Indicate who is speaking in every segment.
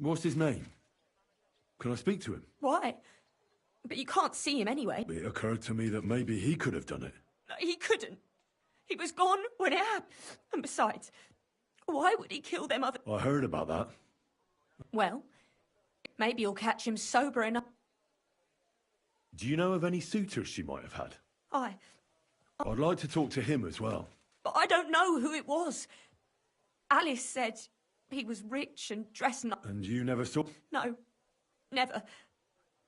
Speaker 1: What's his name? Can I speak to him?
Speaker 2: Why? But you can't see him anyway.
Speaker 1: It occurred to me that maybe he could have done it.
Speaker 2: No, he couldn't. He was gone when it happened. And besides, why would he kill them other...
Speaker 1: I heard about that.
Speaker 2: Well, maybe you'll catch him sober enough.
Speaker 1: Do you know of any suitors she might have had?
Speaker 2: I'd
Speaker 1: like to talk to him as well.
Speaker 2: But I don't know who it was. Alice said he was rich and dressed up.
Speaker 1: And you never saw...
Speaker 2: No, never.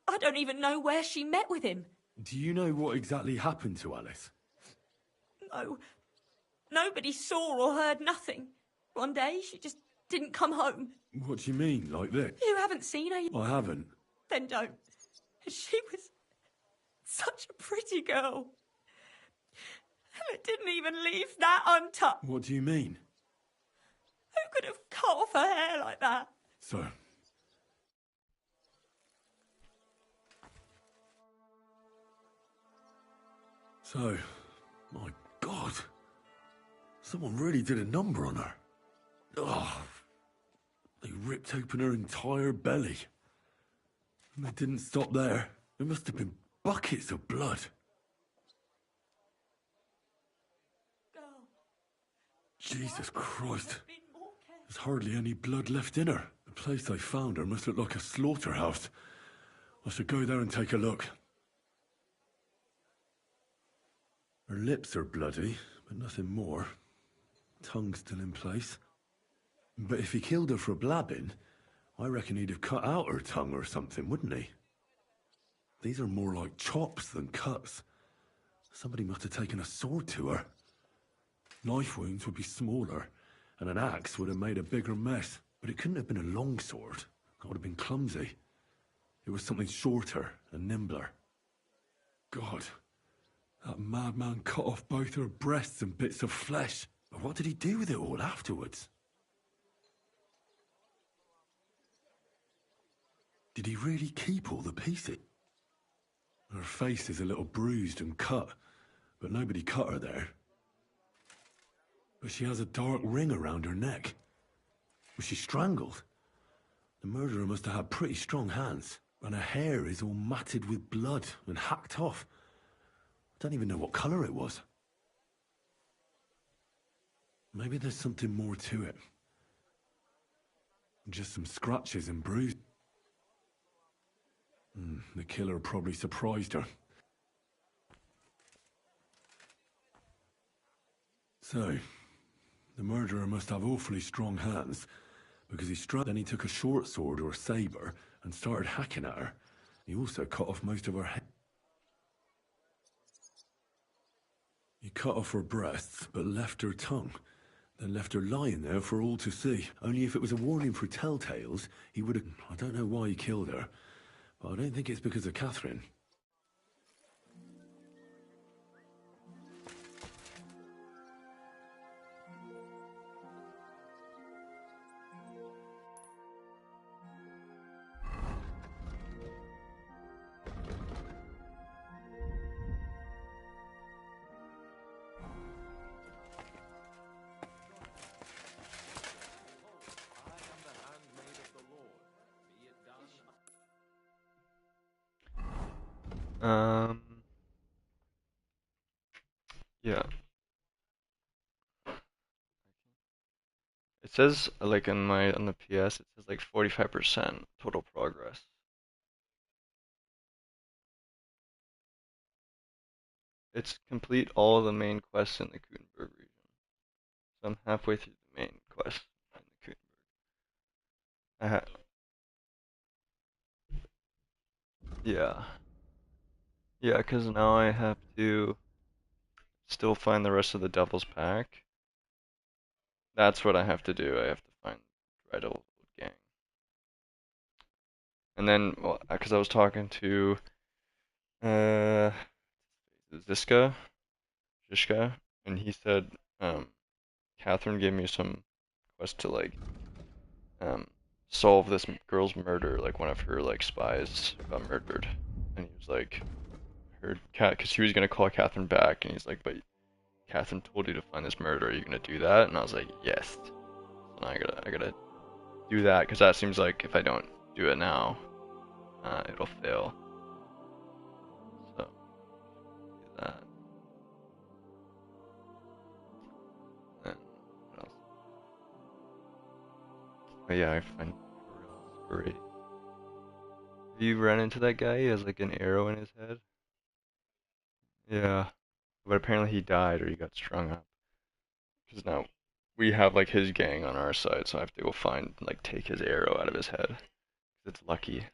Speaker 2: I don't even know where she met with him.
Speaker 1: Do you know what exactly happened to Alice?
Speaker 2: No. Nobody saw or heard nothing. One day, she just didn't come home.
Speaker 1: What do you mean, like this?
Speaker 2: You haven't seen her yet?
Speaker 1: I haven't.
Speaker 2: Then don't. She was such a pretty girl. And it didn't even leave that untouched.
Speaker 1: What do you mean?
Speaker 2: Who could have cut off her hair like that?
Speaker 1: So, my God. Someone really did a number on her. Oh, they ripped open her entire belly. And they didn't stop there. There must have been buckets of blood. Jesus Christ. There's hardly any blood left in her. The place they found her must look like a slaughterhouse. I should go there and take a look. Her lips are bloody, but nothing more. Tongue's still in place. But if he killed her for blabbing, I reckon he'd have cut out her tongue or something, wouldn't he? These are more like chops than cuts. Somebody must have taken a sword to her. Knife wounds would be smaller, and an axe would have made a bigger mess. But it couldn't have been a long sword. That would have been clumsy. It was something shorter and nimbler. God, that madman cut off both her breasts and bits of flesh. But what did he do with it all afterwards? Did he really keep all the pieces? Her face is a little bruised and cut, but nobody cut her there. But she has a dark ring around her neck. Was she strangled? The murderer must have had pretty strong hands, and her hair is all matted with blood and hacked off. I don't even know what colour it was. Maybe there's something more to it. Just some scratches and bruises. The killer probably surprised her. So, the murderer must have awfully strong hands, because then he took a short sword or saber and started hacking at her. He also cut off most of her head. He cut off her breasts, but left her tongue, then left her lying there for all to see. Only if it was a warning for telltales, he would have... I don't know why he killed her, but I don't think it's because of Catherine.
Speaker 3: Yeah. It says like on the PS, it says like 45% total progress. It's complete all the main quests in the Kutenberg region. So I'm halfway through the main quest in the Kutenberg. Yeah. Yeah, because now I have to still find the rest of the Devil's Pack. That's what I have to do. I have to find Red Old Gang. And then, well, because I was talking to Zishka, and he said Catherine gave me some quest to like solve this girl's murder. Like one of her like spies got murdered, and he was like, because he was gonna call Catherine back, and he's like, but Catherine told you to find this murderer. Are you gonna do that? And I was like, yes. And I gotta do that because that seems like if I don't do it now, it'll fail. So do that. Then what else? Oh yeah, I find great. You run into that guy? He has like an arrow in his head. Yeah, but apparently he died or he got strung up. Because now we have like his gang on our side, so I have to go find like take his arrow out of his head. It's lucky.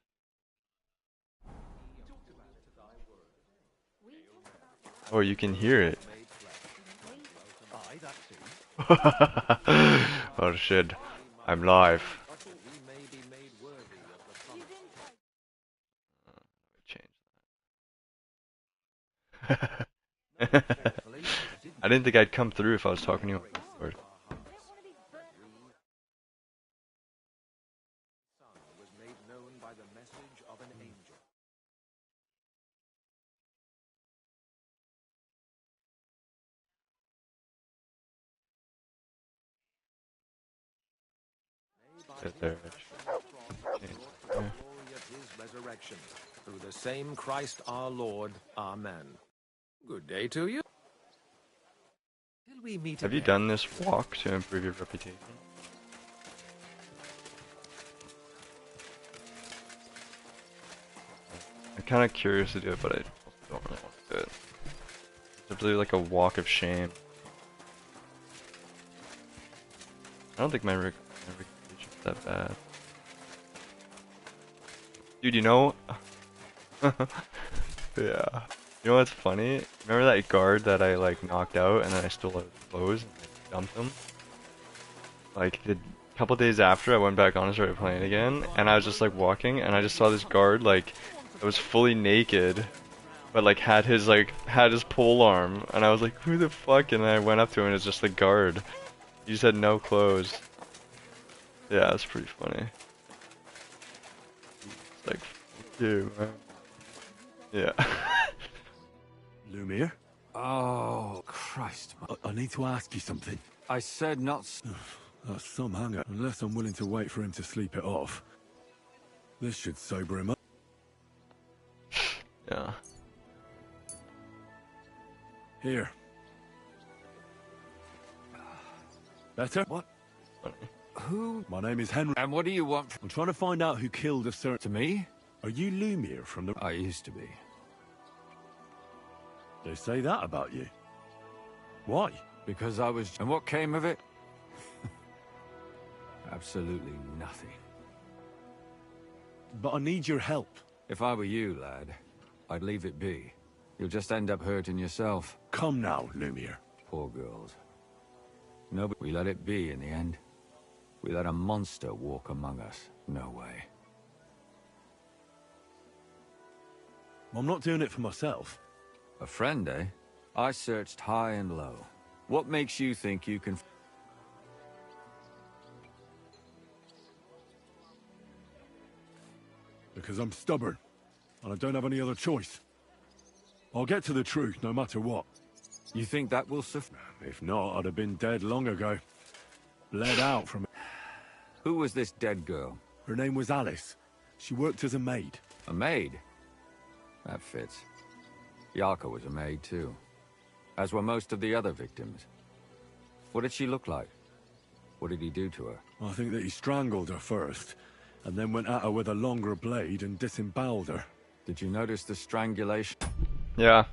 Speaker 3: Oh, you can hear it. Oh shit, I'm live. Change that. I didn't think I'd come through if I was talking to you on Discord. There.
Speaker 4: Through the same Christ our Lord. Amen. Good day to you. Till we meet
Speaker 3: Have you
Speaker 4: again.
Speaker 3: done this walk to improve your reputation? I'm kind of curious to do it, but I don't really want to do it. It's simply like a walk of shame. I don't think my reputation's that bad. Dude, you know... Yeah. You know what's funny? Remember that guard that I like knocked out and then I stole his clothes and like, dumped him? Like the couple days after I went back on and started playing again, and I was just like walking and I just saw this guard like that was fully naked, but like had his pole arm, and I was like, who the fuck? And I went up to him and it's just the guard. He just had no clothes. Yeah, it's pretty funny. It's like, fuck you, man. Yeah.
Speaker 1: Lumiere?
Speaker 5: Oh, Christ.
Speaker 1: I need to ask you something.
Speaker 5: I said not...
Speaker 1: That's some hanger. Unless I'm willing to wait for him to sleep it off. This should sober him up.
Speaker 3: Yeah.
Speaker 1: Here. Better?
Speaker 5: What?
Speaker 3: Funny.
Speaker 5: Who?
Speaker 1: My name is Henry.
Speaker 5: And what do you want
Speaker 1: I'm trying to find out who killed a certain...
Speaker 5: to me?
Speaker 1: Are you Lumiere from the...
Speaker 5: I used to be.
Speaker 1: They say that about you. Why?
Speaker 5: Because I was... And what came of it? Absolutely nothing.
Speaker 1: But I need your help.
Speaker 5: If I were you, lad, I'd leave it be. You'll just end up hurting yourself.
Speaker 1: Come now, Lumiere.
Speaker 5: Poor girls. No, but we let it be in the end. We let a monster walk among us. No way.
Speaker 1: I'm not doing it for myself.
Speaker 5: A friend, eh? I searched high and low. What makes you think you can...
Speaker 1: Because I'm stubborn. And I don't have any other choice. I'll get to the truth no matter what.
Speaker 5: You think that will suffice?
Speaker 1: If not, I'd have been dead long ago. Bled out from...
Speaker 5: Who was this dead girl?
Speaker 1: Her name was Alice. She worked as a maid.
Speaker 5: A maid? That fits. Yarka was a maid too. As were most of the other victims. What did she look like? What did he do to her?
Speaker 1: I think that he strangled her first, and then went at her with a longer blade and disemboweled her.
Speaker 5: Did you notice the strangulation?
Speaker 3: Yeah.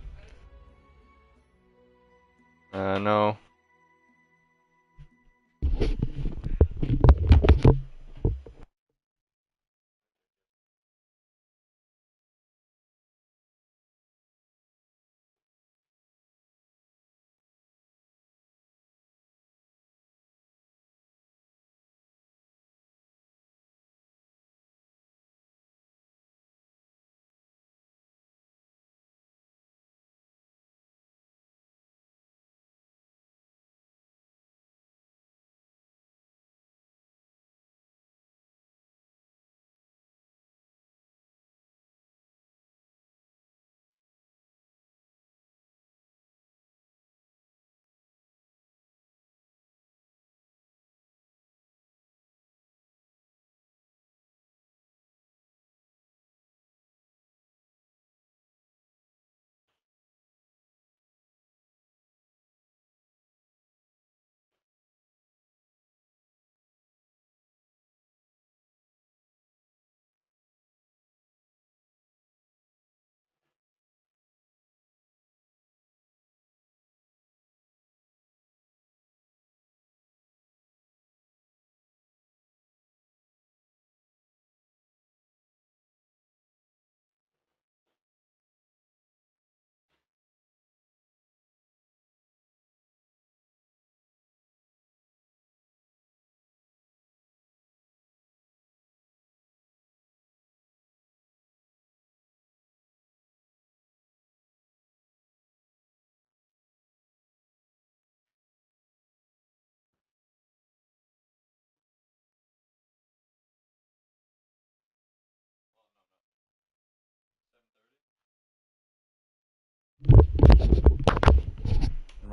Speaker 3: No.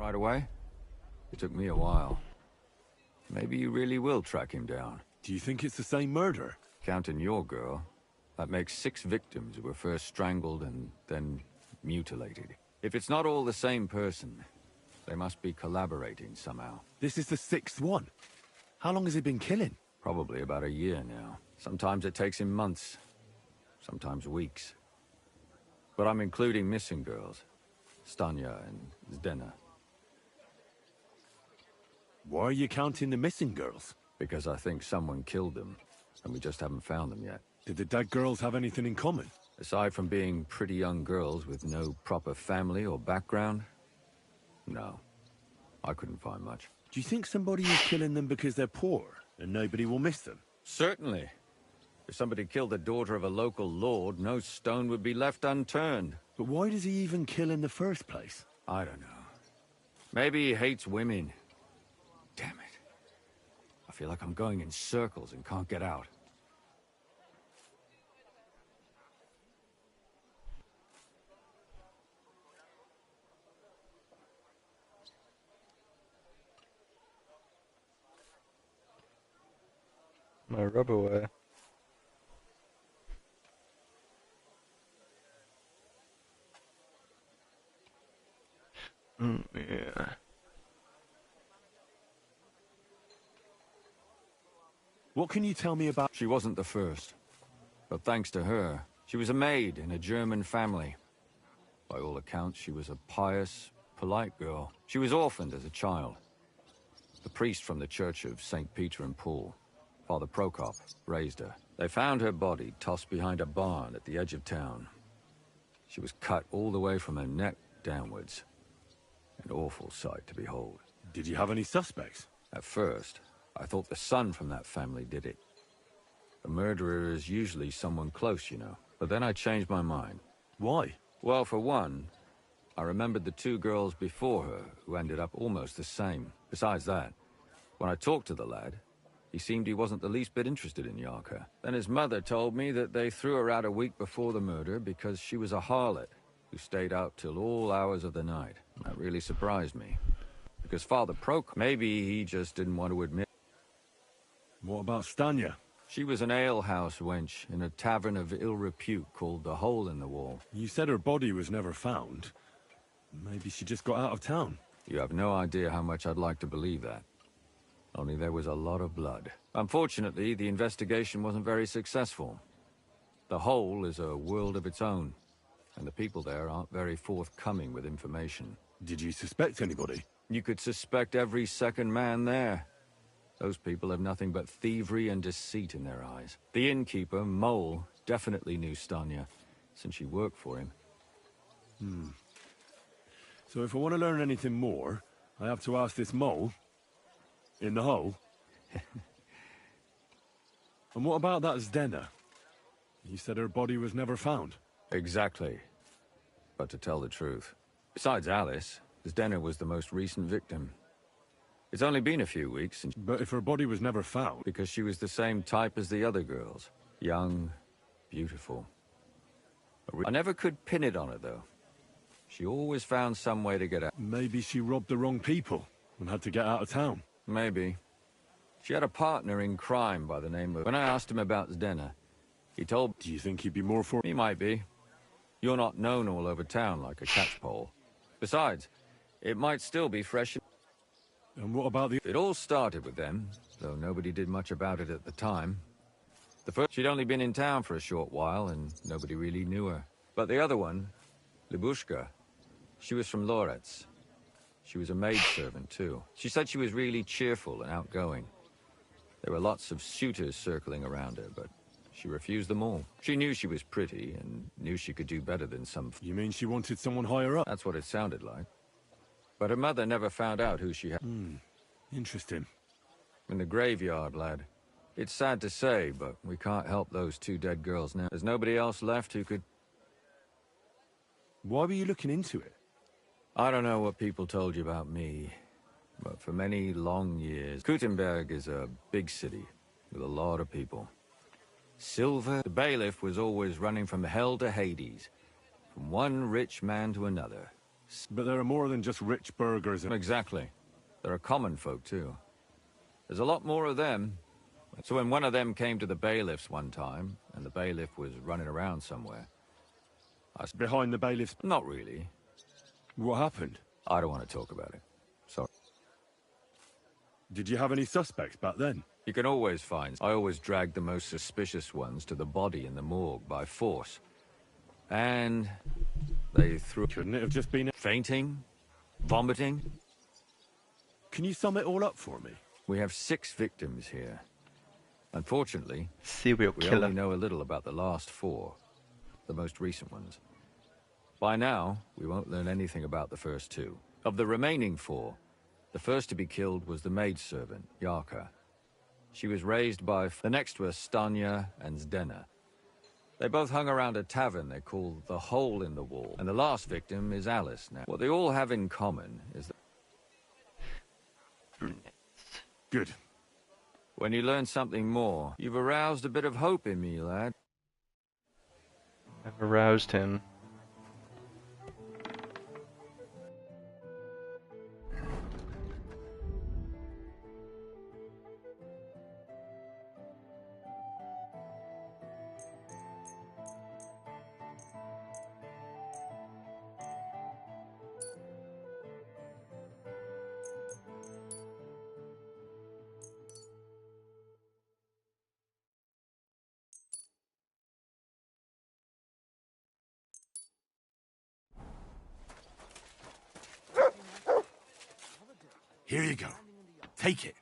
Speaker 5: right away? It took me a while. Maybe you really will track him down.
Speaker 1: Do you think it's the same murder?
Speaker 5: Counting your girl, that makes 6 victims who were first strangled and then mutilated. If it's not all the same person, they must be collaborating somehow.
Speaker 1: This is the 6th one. How long has he been killing?
Speaker 5: Probably about a year now. Sometimes it takes him months, sometimes weeks. But I'm including missing girls, Stanya and Zdena.
Speaker 1: Why are you counting the missing girls?
Speaker 5: Because I think someone killed them, and we just haven't found them yet.
Speaker 1: Did the dead girls have anything in common?
Speaker 5: Aside from being pretty young girls with no proper family or background, no. I couldn't find much.
Speaker 1: Do you think somebody is killing them because they're poor, and nobody will miss them?
Speaker 5: Certainly. If somebody killed the daughter of a local lord, no stone would be left unturned.
Speaker 1: But why does he even kill in the first place?
Speaker 5: I don't know. Maybe he hates women. Damn it. I feel like I'm going in circles and can't get out.
Speaker 3: My rub away. Yeah.
Speaker 1: What can you tell me about...
Speaker 5: She wasn't the first. But thanks to her, she was a maid in a German family. By all accounts, she was a pious, polite girl. She was orphaned as a child. The priest from the Church of St. Peter and Paul, Father Prokop, raised her. They found her body tossed behind a barn at the edge of town. She was cut all the way from her neck downwards. An awful sight to behold.
Speaker 1: Did you have any suspects?
Speaker 5: At first, I thought the son from that family did it. A murderer is usually someone close, you know. But then I changed my mind.
Speaker 1: Why?
Speaker 5: Well, for one, I remembered the 2 girls before her who ended up almost the same. Besides that, when I talked to the lad, he seemed he wasn't the least bit interested in Yarka. Then his mother told me that they threw her out a week before the murder because she was a harlot who stayed out till all hours of the night. That really surprised me. Because Father Prokop, maybe he just didn't want to admit.
Speaker 1: What about Stanya?
Speaker 5: She was an alehouse wench in a tavern of ill repute called the Hole in the Wall.
Speaker 1: You said her body was never found. Maybe she just got out of town.
Speaker 5: You have no idea how much I'd like to believe that. Only there was a lot of blood. Unfortunately, the investigation wasn't very successful. The Hole is a world of its own, and the people there aren't very forthcoming with information.
Speaker 1: Did you suspect anybody?
Speaker 5: You could suspect every second man there. Those people have nothing but thievery and deceit in their eyes. The innkeeper, Mole, definitely knew Stanya, since she worked for him.
Speaker 1: So if I want to learn anything more, I have to ask this mole in the hole. And what about that Zdena? You said her body was never found.
Speaker 5: Exactly. But to tell the truth, besides Alice, Zdena was the most recent victim. It's only been a few weeks since...
Speaker 1: But if her body was never found...
Speaker 5: Because she was the same type as the other girls. Young, beautiful. I never could pin it on her, though. She always found some way to get out.
Speaker 1: Maybe she robbed the wrong people and had to get out of town.
Speaker 5: Maybe. She had a partner in crime by the name of... When I asked him about Zdena, he told...
Speaker 1: Do you think he'd be more for...
Speaker 5: He might be. You're not known all over town like a catchpole. Besides, it might still be fresh...
Speaker 1: And what about the...
Speaker 5: It all started with them, though nobody did much about it at the time. The first... She'd only been in town for a short while, and nobody really knew her. But the other one, Libushka, she was from Loretz. She was a maidservant, too. She said she was really cheerful and outgoing. There were lots of suitors circling around her, but she refused them all. She knew she was pretty, and knew she could do better than some...
Speaker 1: You mean she wanted someone higher up?
Speaker 5: That's what it sounded like. But her mother never found out who she had.
Speaker 1: Interesting.
Speaker 5: In the graveyard, lad. It's sad to say, but we can't help those 2 dead girls now. There's nobody else left who could...
Speaker 1: Why were you looking into it?
Speaker 5: I don't know what people told you about me, but for many long years, Kuttenberg is a big city with a lot of people. Silver, the bailiff was always running from hell to Hades, from one rich man to another.
Speaker 1: But there are more than just rich burghers and...
Speaker 5: Exactly. There are common folk, too. There's a lot more of them. So when one of them came to the bailiffs one time, and the bailiff was running around somewhere,
Speaker 1: Behind the bailiff's...
Speaker 5: Not really.
Speaker 1: What happened?
Speaker 5: I don't want to talk about it. Sorry.
Speaker 1: Did you have any suspects back then?
Speaker 5: You can always find. I always dragged the most suspicious ones to the body in the morgue by force. And they threw...
Speaker 1: Couldn't it have just been...
Speaker 5: Fainting? Vomiting?
Speaker 1: Can you sum it all up for me?
Speaker 5: We have 6 victims here. Unfortunately,
Speaker 3: Serial
Speaker 5: we
Speaker 3: killer.
Speaker 5: only know a little about the last 4, the most recent ones. By now, we won't learn anything about the first 2. Of the remaining 4, the first to be killed was the maidservant, Yarka. She was raised by... The next were Stanya and Zdena. They both hung around a tavern they call the Hole in the Wall. And the last victim is Alice now. What they all have in common is that...
Speaker 1: Good.
Speaker 5: When you learn something more, you've aroused a bit of hope in me, lad.
Speaker 3: I've aroused him.
Speaker 1: Here you go. Take it.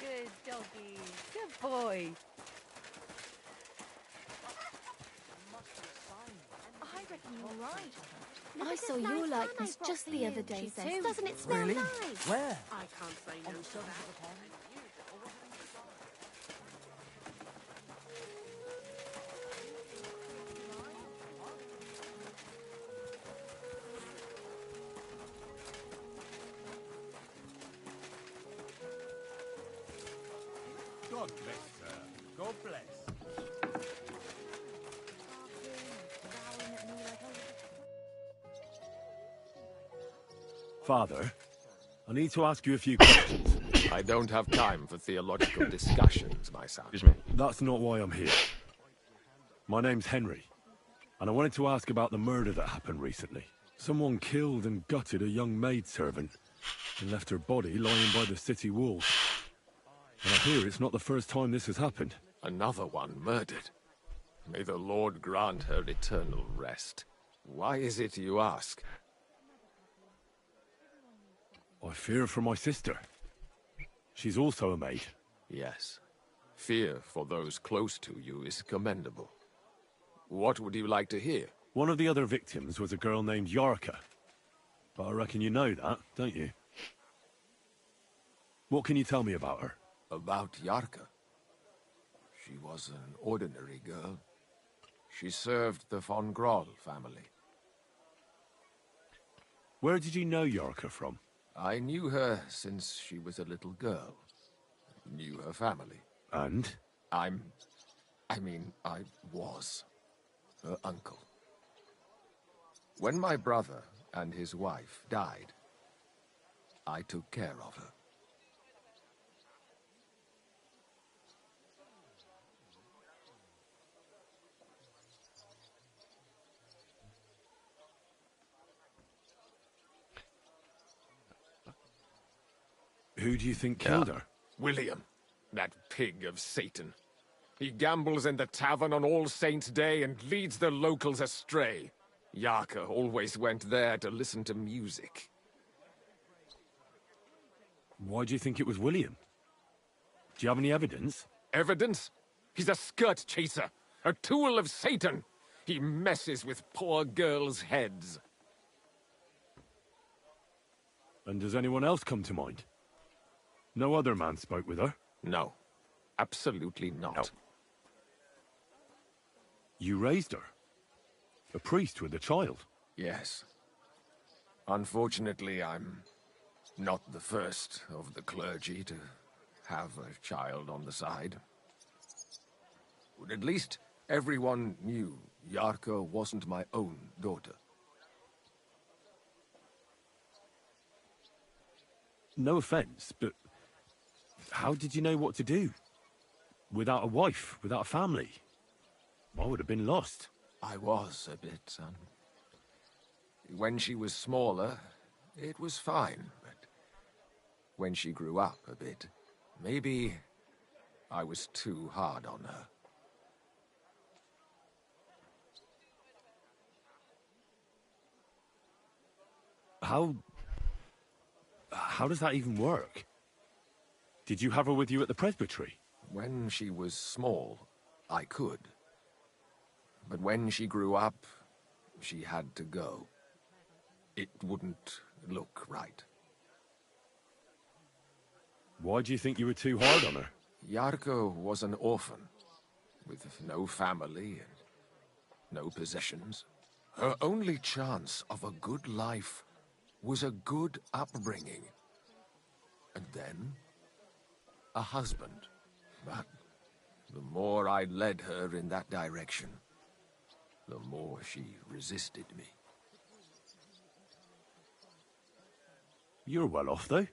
Speaker 6: Good doggy. Good boy. I reckon you're right.
Speaker 7: I saw your likeness just the other day, Sis. Doesn't it smell
Speaker 8: Really?
Speaker 7: nice?
Speaker 8: Where?
Speaker 6: I can't say no.
Speaker 1: God bless, sir. God bless. Father, I need to ask you a few questions.
Speaker 4: I don't have time for theological discussions, my son.
Speaker 3: Excuse me.
Speaker 1: That's not why I'm here. My name's Henry, and I wanted to ask about the murder that happened recently. Someone killed and gutted a young maidservant and left her body lying by the city walls. And I hear it's not the first time this has happened.
Speaker 4: Another one murdered. May the Lord grant her eternal rest. Why is it you ask?
Speaker 1: I fear for my sister. She's also a maid.
Speaker 4: Yes. Fear for those close to you is commendable. What would you like to hear?
Speaker 1: One of the other victims was a girl named Yarka. But I reckon you know that, don't you? What can you tell me about her?
Speaker 4: About Yarka. She was an ordinary girl. She served the von Groll family.
Speaker 1: Where did you know Yarka from?
Speaker 4: I knew her since she was a little girl. Knew her family.
Speaker 1: And?
Speaker 4: I was her uncle. When my brother and his wife died, I took care of her.
Speaker 1: Who do you think killed her?
Speaker 4: William, that pig of Satan. He gambles in the tavern on All Saints' Day and leads the locals astray. Yarka always went there to listen to music.
Speaker 1: Why do you think it was William? Do you have any evidence?
Speaker 4: Evidence? He's a skirt chaser. A tool of Satan. He messes with poor girls' heads.
Speaker 1: And does anyone else come to mind? No other man spoke with her?
Speaker 4: No. Absolutely not.
Speaker 3: No.
Speaker 1: You raised her? A priest with a child?
Speaker 4: Yes. Unfortunately, I'm not the first of the clergy to have a child on the side. But at least everyone knew Yarka wasn't my own daughter.
Speaker 1: No offense, but how did you know what to do? Without a wife, without a family? I would have been lost.
Speaker 4: I was a bit, son. When she was smaller, it was fine, but when she grew up a bit, maybe I was too hard on her.
Speaker 1: How does that even work? Did you have her with you at the presbytery?
Speaker 4: When she was small, I could. But when she grew up, she had to go. It wouldn't look right.
Speaker 1: Why do you think you were too hard on her?
Speaker 4: Yarko was an orphan, with no family and no possessions. Her only chance of a good life was a good upbringing. And then, a husband. But the more I led her in that direction, the more she resisted me.
Speaker 1: You're well off, though.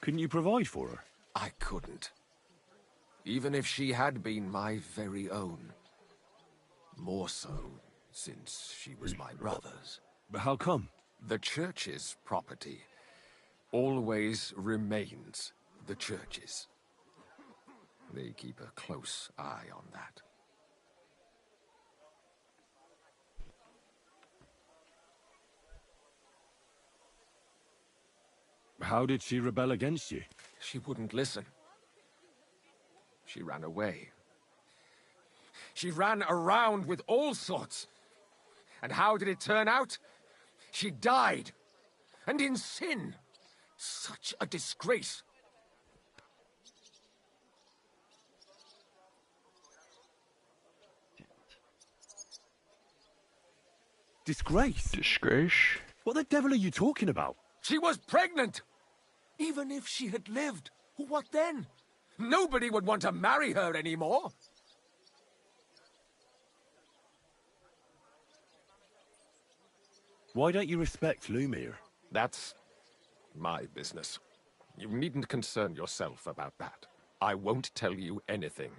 Speaker 1: Couldn't you provide for her?
Speaker 4: I couldn't. Even if she had been my very own. More so, since she was my brother's.
Speaker 1: But how come?
Speaker 4: The church's property always remains the church's. They keep a close eye on that.
Speaker 1: How did she rebel against you?
Speaker 4: She wouldn't listen. She ran away. She ran around with all sorts. And how did it turn out? She died. And in sin. Such a disgrace.
Speaker 1: Disgrace?
Speaker 3: Disgrace?
Speaker 1: What the devil are you talking about?
Speaker 4: She was pregnant! Even if she had lived, what then? Nobody would want to marry her anymore.
Speaker 1: Why don't you respect Lumiere?
Speaker 4: That's my business. You needn't concern yourself about that. I won't tell you anything.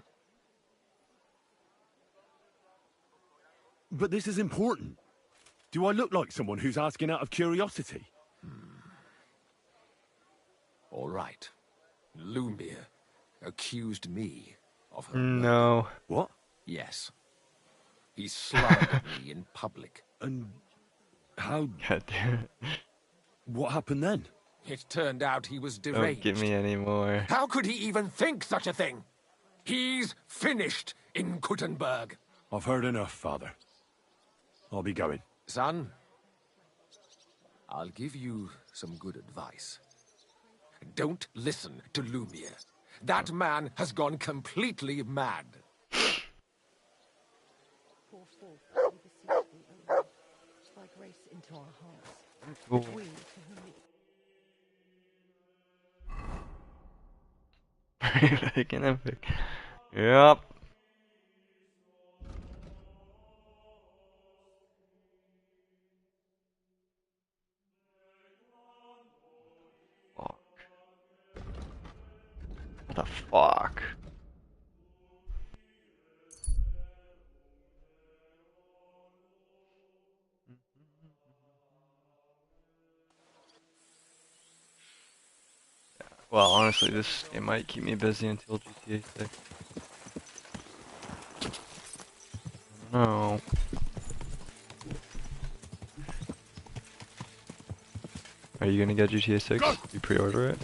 Speaker 1: But this is important. Do I look like someone who's asking out of curiosity?
Speaker 4: All right. Lumiere accused me of her
Speaker 3: No.
Speaker 1: What?
Speaker 4: Yes. He slandered me in public.
Speaker 1: And how...
Speaker 3: God damn it.
Speaker 1: What happened then?
Speaker 4: It turned out he was
Speaker 3: Don't
Speaker 4: deranged.
Speaker 3: give me any more.
Speaker 4: How could he even think such a thing? He's finished in Kuttenberg.
Speaker 1: I've heard enough, Father. I'll be going.
Speaker 4: Son, I'll give you some good advice. Don't listen to Lumiere. That man has gone completely mad.
Speaker 6: Pour forth, we beseech thee, O Lord, thy grace into our hearts.
Speaker 3: Cool.
Speaker 6: We, to whom it
Speaker 3: Epic and epic. Yep. Fuck. What the fuck? Well, honestly, this game might keep me busy until GTA 6. No. Are you gonna get GTA 6? You pre-order it?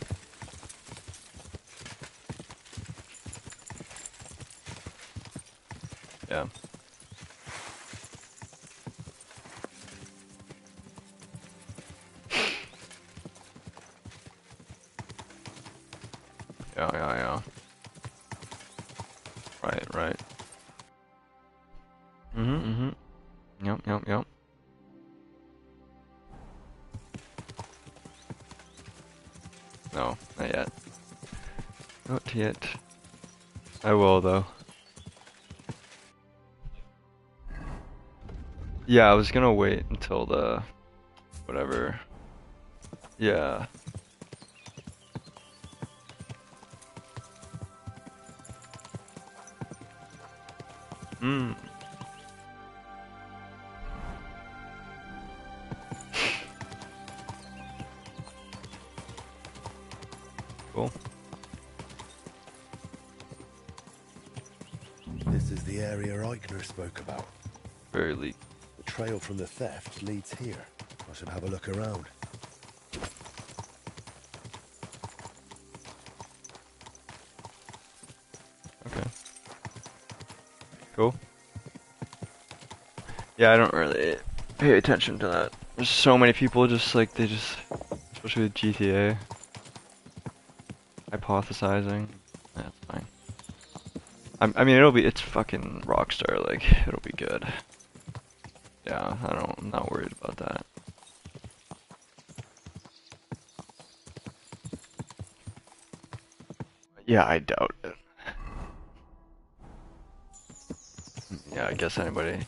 Speaker 3: Yeah. Yeah. Right. Mm-hmm. Yep. No, not yet. Not yet. I will, though. Yeah, I was gonna wait until the... whatever. Yeah. Hmm. Cool.
Speaker 8: This is the area Eichner spoke about.
Speaker 3: Very leak.
Speaker 8: The trail from the theft leads here. I should have a look around.
Speaker 3: Okay. Cool. Yeah, I don't really pay attention to that. There's so many people just like, especially with GTA, hypothesizing. That's fine. I mean, it's fucking Rockstar, like, it'll be good. Yeah, I'm not worried about that. Yeah, I doubt it. Yeah, I guess anybody.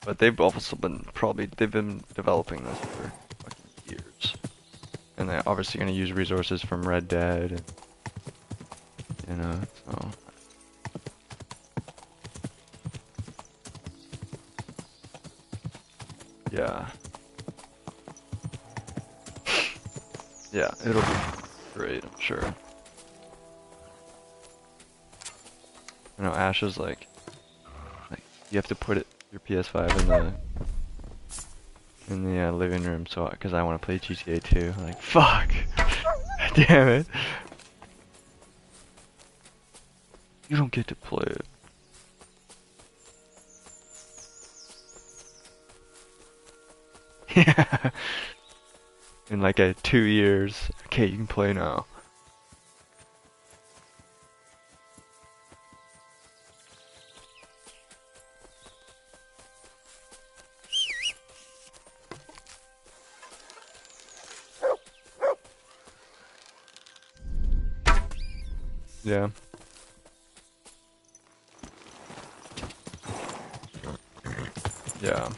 Speaker 3: But they've also been they've been developing this for fucking years. And they're obviously gonna use resources from Red Dead and, so. Yeah. Yeah, it'll be great, I'm sure. I know Ash is like you have to put your PS5 in the living room, so because I want to play GTA 2. I'm like, fuck, damn it, you don't get to play it. Yeah. In like 2 years, okay, you can play now. Yeah. Yeah.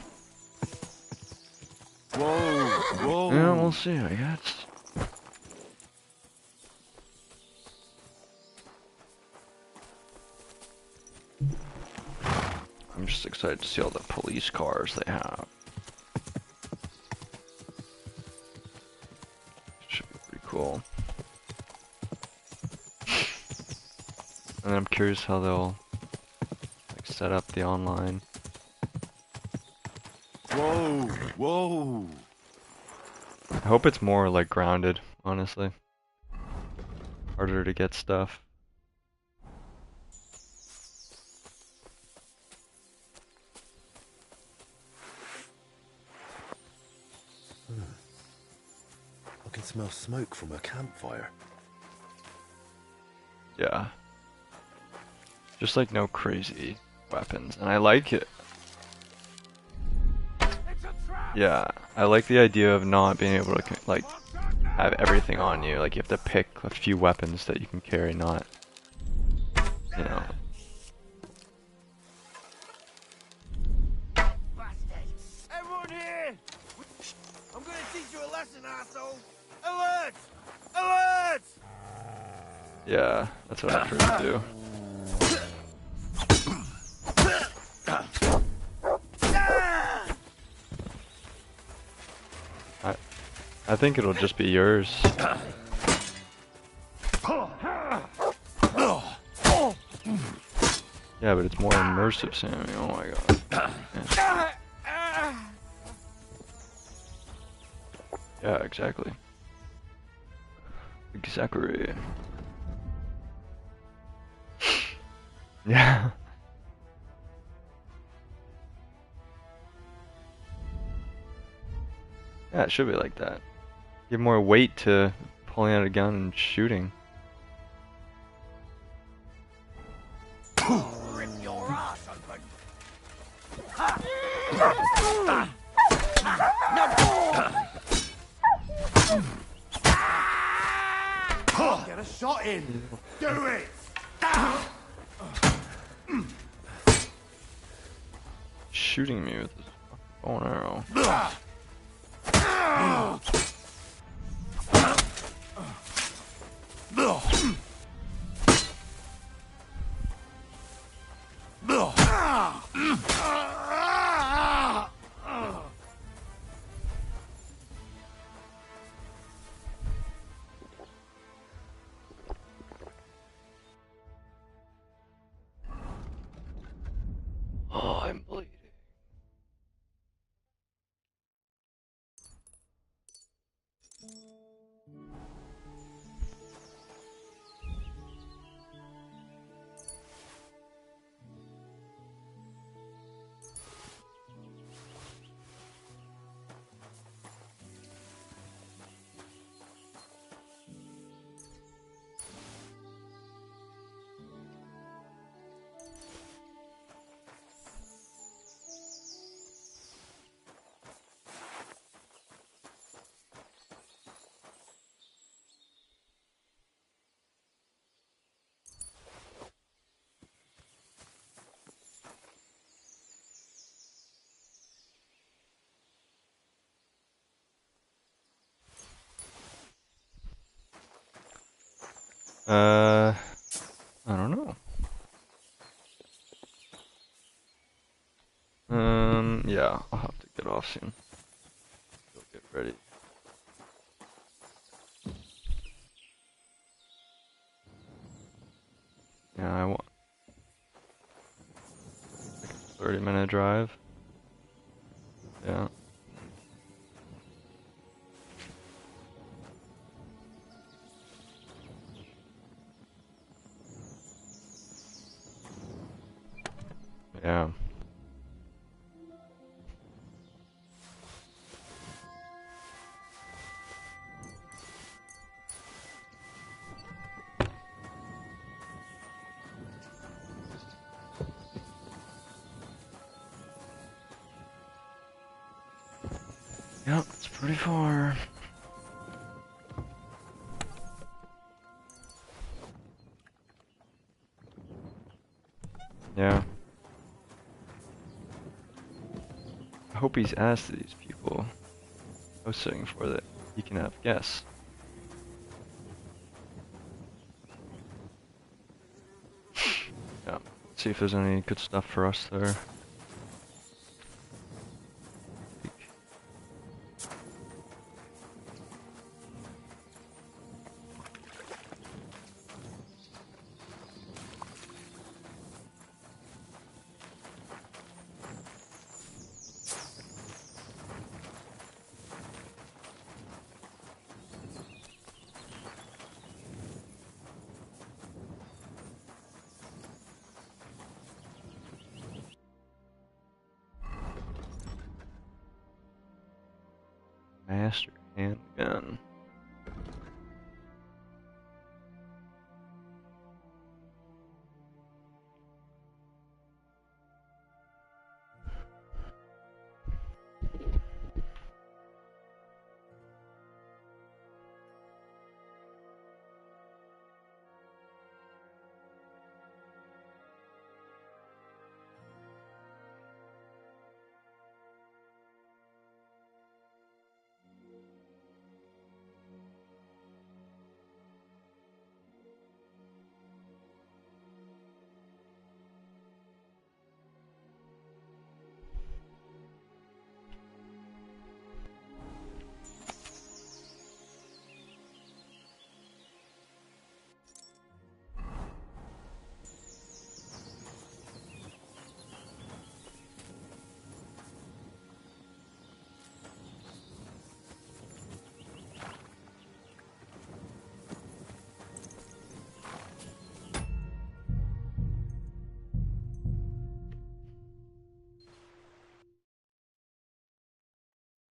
Speaker 5: Whoa.
Speaker 3: Yeah, we'll see, I guess. I'm just excited to see all the police cars they have. Should be pretty cool. And I'm curious how they'll like set up the online.
Speaker 5: Whoa.
Speaker 3: I hope it's more like grounded, honestly. Harder to get stuff.
Speaker 8: I can smell smoke from a campfire.
Speaker 3: Yeah. Just like no crazy weapons, and I like it. Yeah, I like the idea of not being able to like have everything on you. Like you have to pick a few weapons that you can carry, not, you know.
Speaker 9: Everyone here! I'm gonna teach you a lesson, asshole! Alert! Alert!
Speaker 3: Yeah, that's what I'm trying to do. I think it'll just be yours. Yeah, but it's more immersive, Sammy. Oh my god. Yeah, exactly. Exactly. Yeah. Yeah, it should be like that. Give more weight to pulling out a gun and shooting.
Speaker 9: Rip your ass open. Get a shot in. Do it.
Speaker 3: Shooting me with this bow and arrow. Oh, I'm bleeding. I don't know. Yeah, I'll have to get off soon. Go get ready. Yeah, I want like a 30-minute drive. Yeah. Yeah. Yep, it's pretty far. Yeah. I hope he's asked these people hosting for that he can have guests. Yeah. See if there's any good stuff for us there. Master handgun.